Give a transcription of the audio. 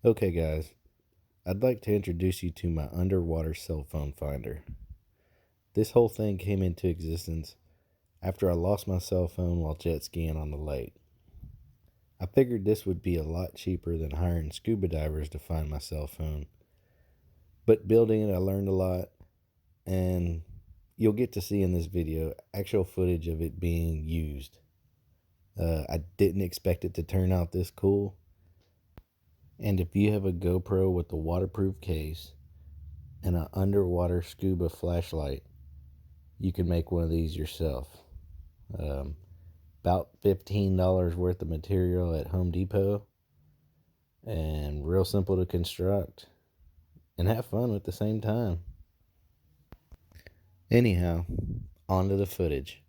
Okay guys, I'd like to introduce you to my underwater cell phone finder. This whole thing came into existence after I lost my cell phone while jet skiing on the lake. I figured this would be a lot cheaper than hiring scuba divers to find my cell phone. But building it, I learned a lot, and you'll get to see in this video actual footage of it being used. I didn't expect it to turn out this cool. And if you have a GoPro with a waterproof case and an underwater scuba flashlight, you can make one of these yourself. About $15 worth of material at Home Depot, and real simple to construct and have fun at the same time. Anyhow, on to the footage.